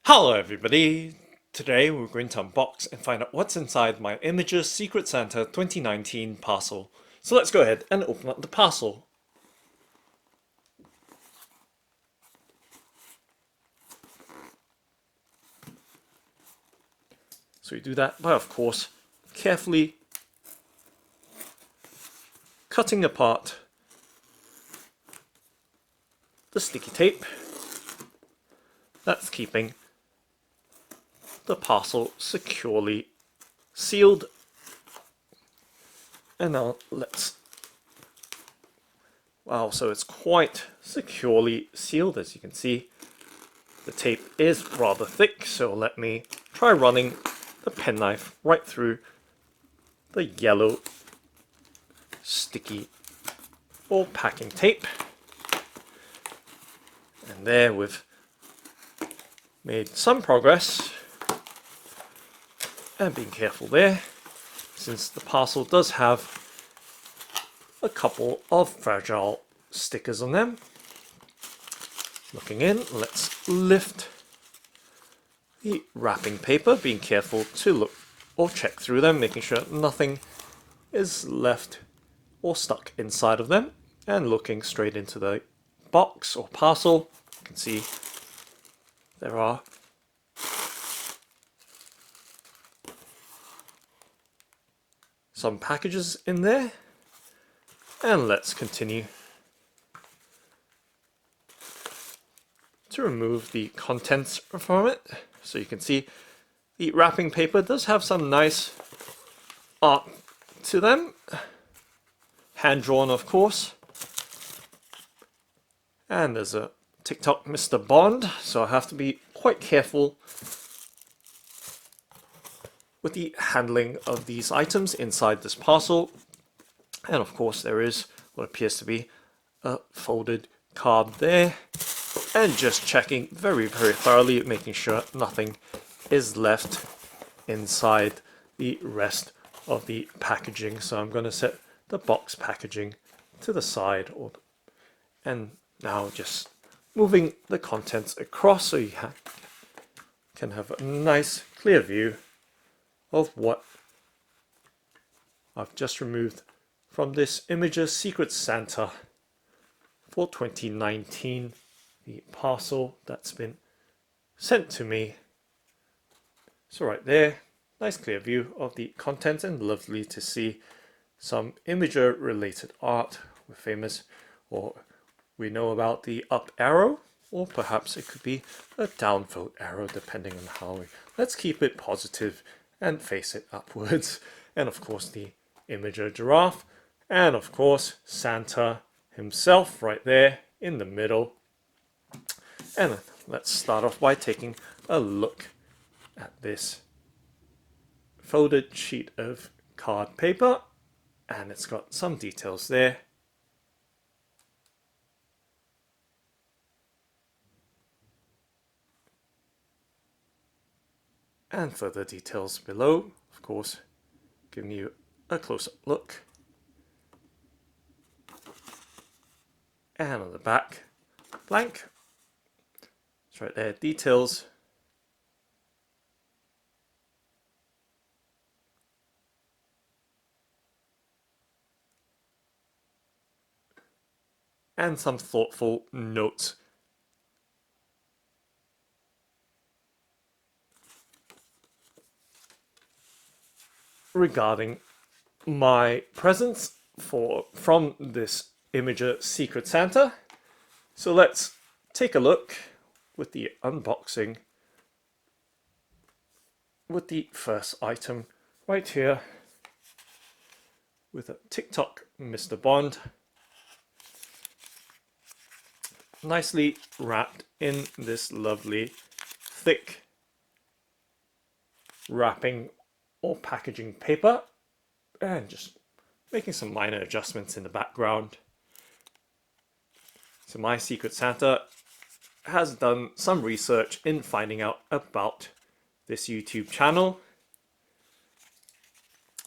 Hello everybody! Today we're going to unbox and find out what's inside my Imgur Secret Santa 2019 parcel. So let's go ahead and open up the parcel. So we do that by, of course, carefully cutting apart the sticky tape that's keeping the parcel securely sealed. And now wow, so it's quite securely sealed, as you can see. The tape is rather thick, so let me try running the penknife right through the yellow sticky or packing tape. And there we've made some progress. And being careful there, since the parcel does have a couple of fragile stickers on them. Looking in, let's lift the wrapping paper, being careful to look or check through them, making sure nothing is left or stuck inside of them, and looking straight into the box or parcel. You can see there are some packages in there, and let's continue to remove the contents from it. So you can see the wrapping paper does have some nice art to them, hand drawn of course, and there's a TikTok Mr. Bond, so I have to be quite careful with the handling of these items inside this parcel. And of course there is what appears to be a folded card there, and just checking very thoroughly, making sure nothing is left inside the rest of the packaging. So I'm going to set the box packaging to the side, and now just moving the contents across so you can have a nice clear view of what I've just removed from this Imgur Secret Santa for 2019, the parcel that's been sent to me. So right there, nice clear view of the contents, and lovely to see some Imgur related art. We're famous, or we know about the up arrow, or perhaps it could be a down vote arrow, depending on how we... Let's keep it positive and face it upwards. And of course the Imgur giraffe, and of course Santa himself right there in the middle. And let's start off by taking a look at this folded sheet of card paper, and it's got some details there. And further details below, of course, giving you a close-up look. And on the back, blank. It's right there, details. And some thoughtful notes. Regarding my presents from this Imgur Secret Santa. So let's take a look with the unboxing with the first item right here, with a TikTok Mr. Bond, nicely wrapped in this lovely thick wrapping or packaging paper, and just making some minor adjustments in the background. So my Secret Santa has done some research in finding out about this YouTube channel.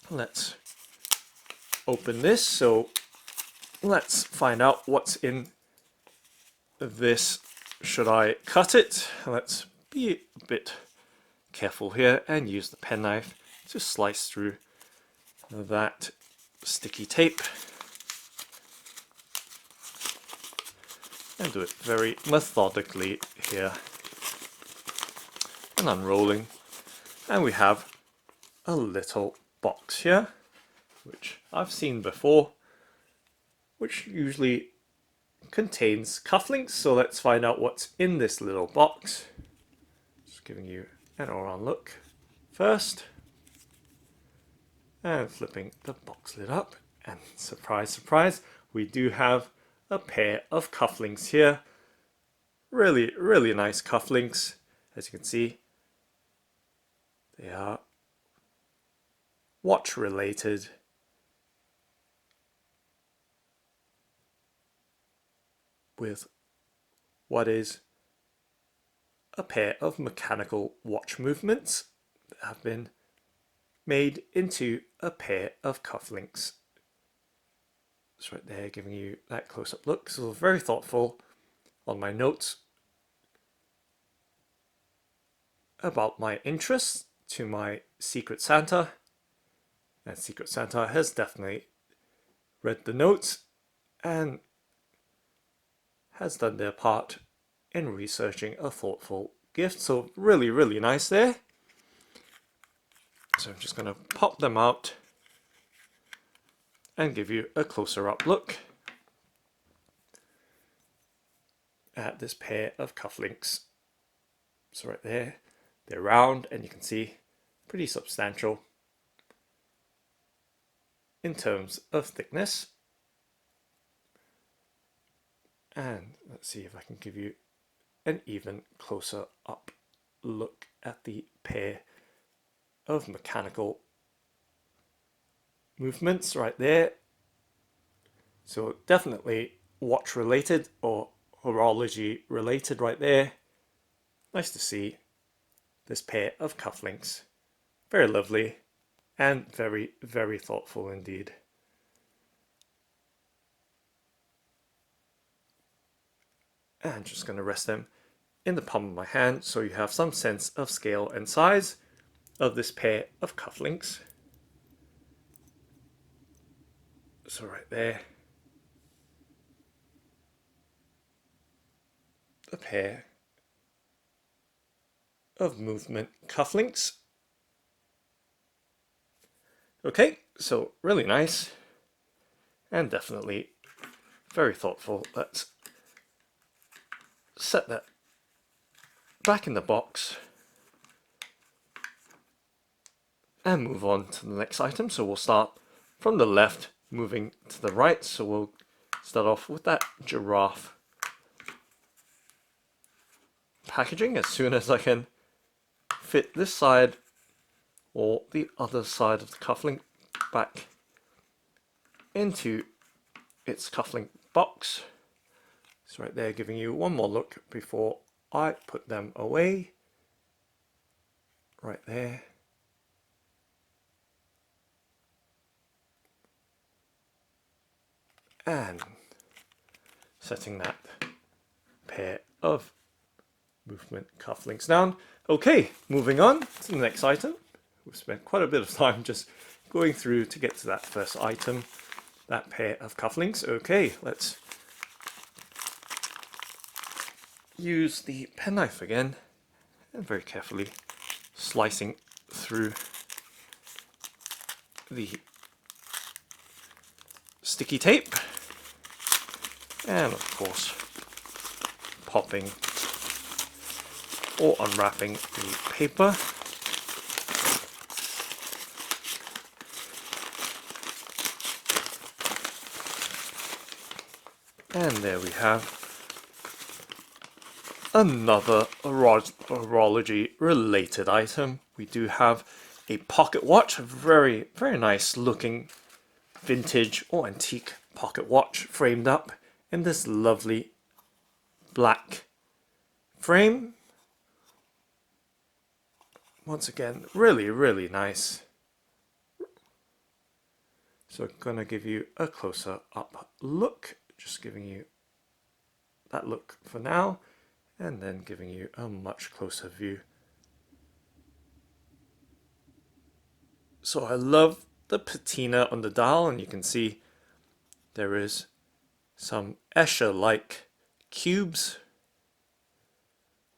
Let's open this. So let's find out what's in this. Should I cut it? Let's be a bit careful here and use the penknife to slice through that sticky tape. And do it very methodically here. And unrolling. And we have a little box here, which I've seen before, which usually contains cufflinks. So let's find out what's in this little box. Just giving you an around look first. And flipping the box lid up. And surprise, surprise, we do have a pair of cufflinks here. Really, really nice cufflinks. As you can see, they are watch related. With what is a pair of mechanical watch movements that have been made into a pair of cufflinks. It's right there giving you that close-up look. So very thoughtful on my notes about my interests to my Secret Santa. And Secret Santa has definitely read the notes and has done their part in researching a thoughtful gift. So really, really nice there. So I'm just going to pop them out and give you a closer up look at this pair of cufflinks. So right there, they're round and you can see pretty substantial in terms of thickness. And let's see if I can give you an even closer up look at the pair of mechanical movements right there. So definitely watch related or horology related right there. Nice to see this pair of cufflinks. Very lovely and very, very thoughtful indeed. And just going to rest them in the palm of my hand so you have some sense of scale and size of this pair of cufflinks. So right there, a pair of movement cufflinks. Okay, so really nice and definitely very thoughtful. Let's set that back in the box and move on to the next item. So we'll start from the left, moving to the right. So we'll start off with that giraffe packaging as soon as I can fit this side or the other side of the cufflink back into its cufflink box. It's right there giving you one more look before I put them away. Right there. And setting that pair of movement cufflinks down. Okay, moving on to the next item. We've spent quite a bit of time just going through to get to that first item, that pair of cufflinks. Okay, let's use the penknife again and very carefully slicing through the sticky tape and of course popping or unwrapping the paper. And there we have another horology related item. We do have a pocket watch, a very, very nice looking vintage or antique pocket watch framed up in this lovely black frame. Once again, really, really nice. So I'm going to give you a closer up look, just giving you that look for now. and then giving you a much closer view. So I love the patina on the dial, and you can see there is some Escher-like cubes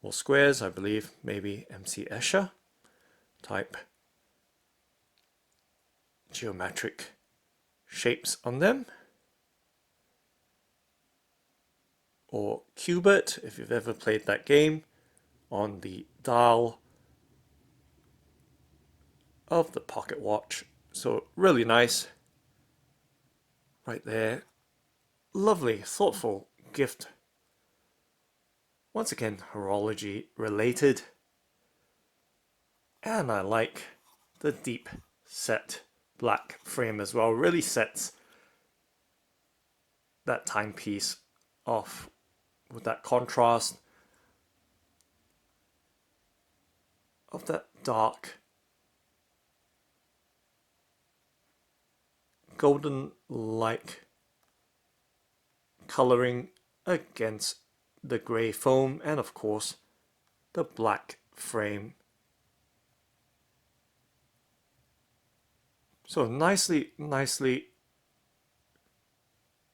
or squares, I believe, maybe MC Escher type geometric shapes on them, or Qbert if you've ever played that game, on the dial of the pocket watch. So really nice right there. Lovely, thoughtful gift. Once again, horology related. And I like the deep set black frame as well. Really sets that timepiece off with that contrast of that dark golden like coloring against the grey foam, and of course the black frame. So nicely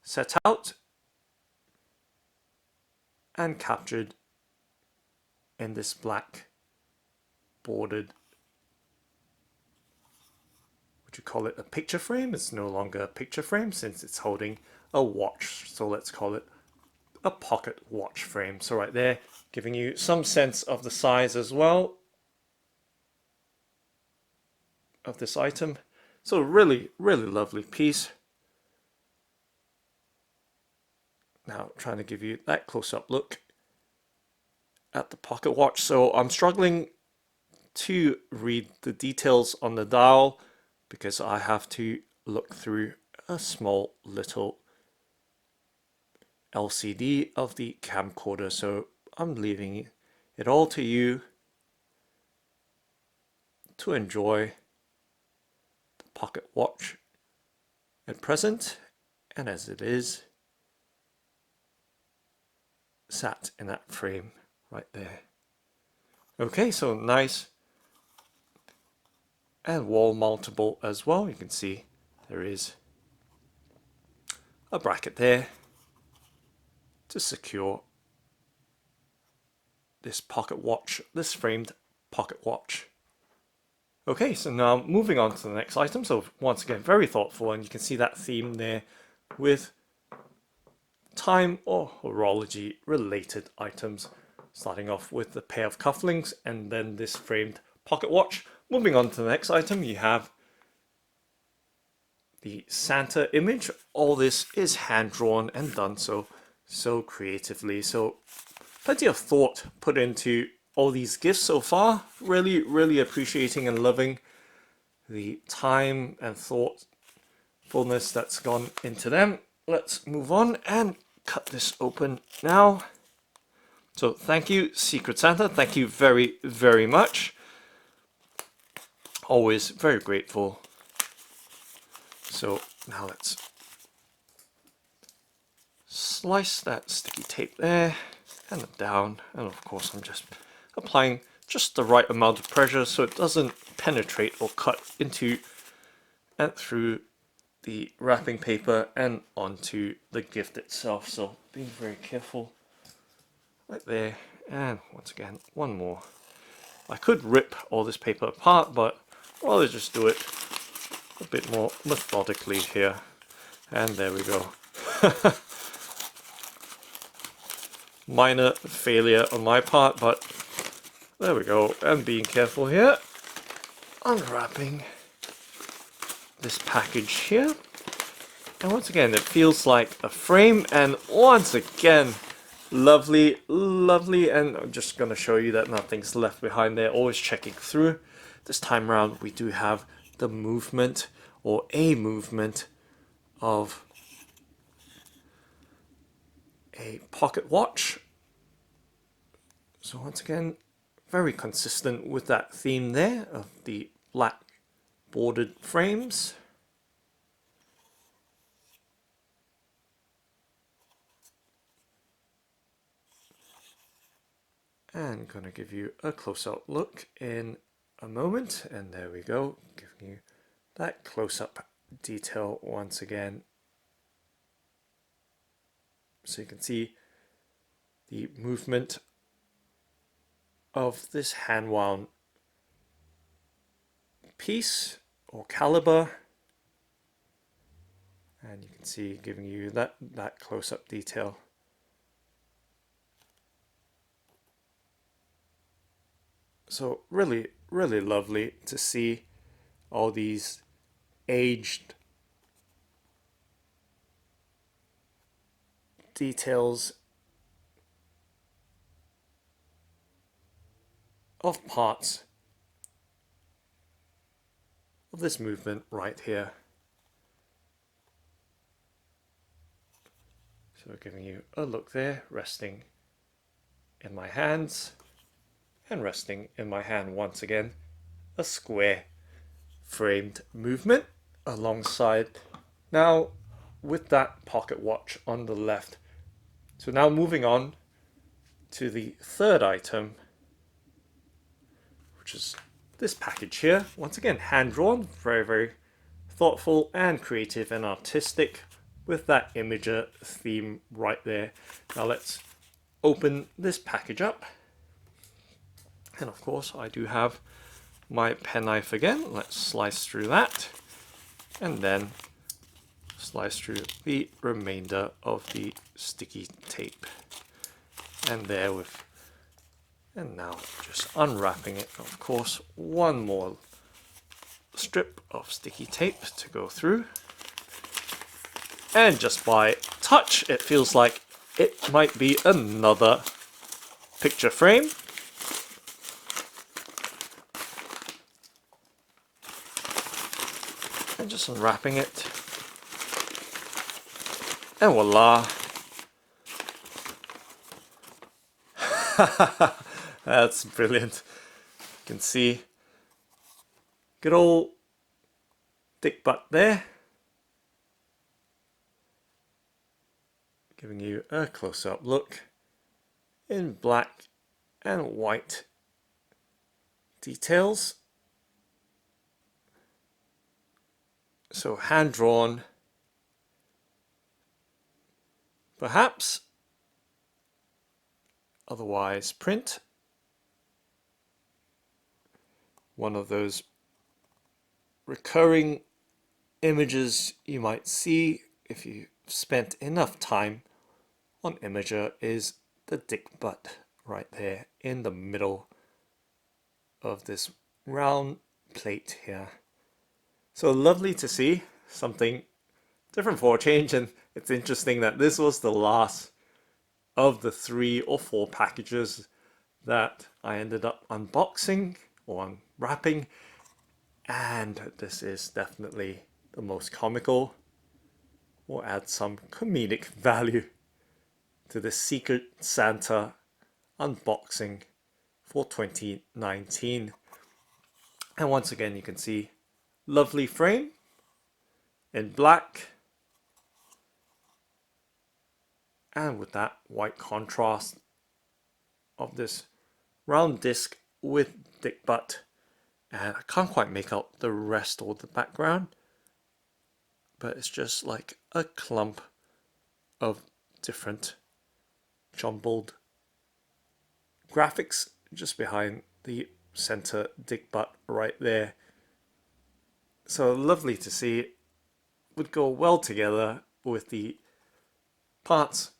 set out and captured in this black bordered, would you call it a picture frame? It's no longer a picture frame since it's holding a watch, so let's call it a pocket watch frame. So right there, giving you some sense of the size as well of this item. So really lovely piece. Now trying to give you that close-up look at the pocket watch. So I'm struggling to read the details on the dial because I have to look through a small little LCD of the camcorder. So I'm leaving it all to you to enjoy the pocket watch at present, and as it is sat in that frame right there. Okay, so nice and wall mountable as well. You can see there is a bracket there to secure this pocket watch, this framed pocket watch. Okay, so now moving on to the next item. So once again, very thoughtful, and you can see that theme there with time or horology related items, starting off with the pair of cufflinks and then this framed pocket watch. Moving on to the next item, you have the Santa image. All this is hand drawn and done so creatively. So plenty of thought put into all these gifts so far. Really appreciating and loving the time and thoughtfulness that's gone into them. Let's move on and cut this open now. So thank you, Secret Santa. Thank you very much. Always very grateful. So now let's slice that sticky tape there and down, and of course I'm just applying just the right amount of pressure so it doesn't penetrate or cut into and through the wrapping paper and onto the gift itself. So being very careful right there, and once again one more. I could rip all this paper apart, but I'll rather just do it a bit more methodically here. And there we go. Minor failure on my part, but there we go. And being careful here, unwrapping this package here, and once again it feels like a frame, and once again lovely, and I'm just going to show you that nothing's left behind there. Always checking through. This time around we do have the movement, or a movement, of a pocket watch. So once again, very consistent with that theme there of the black bordered frames. And gonna give you a close-up look in a moment, and there we go, giving you that close-up detail once again, so you can see the movement of this hand wound piece or caliber, and you can see giving you that close-up detail. So really lovely to see all these aged details of parts of this movement right here. So giving you a look there, resting in my hands, and resting in my hand once again, a square framed movement alongside, now with that pocket watch on the left. So now moving on to the third item, which is this package here. Once again, hand drawn, very thoughtful and creative and artistic, with that Imgur theme right there. Now let's open this package up. And of course I do have my penknife again. Let's slice through that and then slice through the remainder of the sticky tape. And there with, and now just unwrapping it, of course, one more strip of sticky tape to go through. And just by touch, it feels like it might be another picture frame. And just unwrapping it. And voila. That's brilliant. You can see good old Dick Butt there, giving you a close-up look in black and white details. So hand drawn, perhaps, otherwise print. One of those recurring images you might see if you spent enough time on Imgur is the Dick Butt right there in the middle of this round plate here. So lovely to see something different for a change, and it's interesting that this was the last of the 3 or 4 packages that I ended up unboxing or unwrapping, and this is definitely the most comical, or add some comedic value to the Secret Santa unboxing for 2019. And once again you can see lovely frame in black and with that white contrast of this round disc with Dick Butt, and I can't quite make out the rest or the background, but it's just like a clump of different jumbled graphics just behind the center Dick Butt right there. So lovely to see. It would go well together with the parts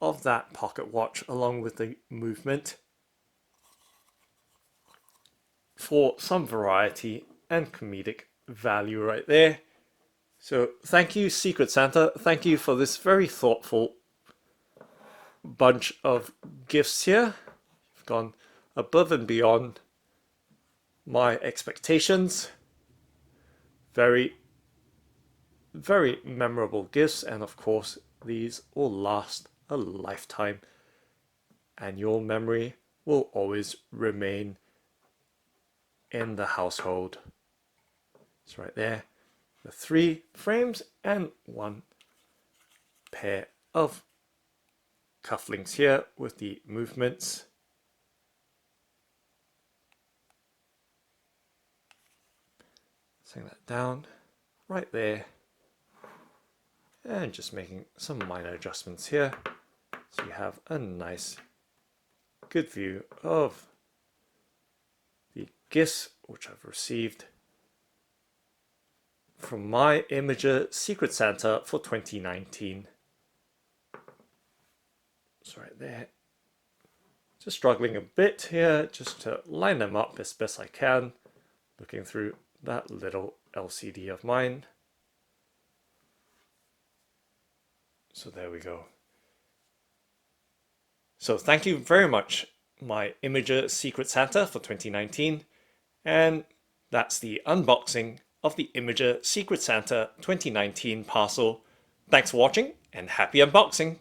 of that pocket watch along with the movement for some variety and comedic value right there. So thank you, Secret Santa. Thank you for this very thoughtful bunch of gifts here. You've gone above and beyond my expectations. Very memorable gifts, and of course these will last a lifetime, and your memory will always remain in the household. It's right there, the 3 frames and 1 pair of cufflinks here with the movements Setting that down right there. And just making some minor adjustments here. So you have a nice, good view of the gifts which I've received from my Imgur Secret Santa for 2019. So right there. Just struggling a bit here just to line them up as best I can. Looking through that little LCD of mine. So there we go. So thank you very much, my Imgur Secret Santa for 2019. And that's the unboxing of the Imgur Secret Santa 2019 parcel. Thanks for watching and happy unboxing!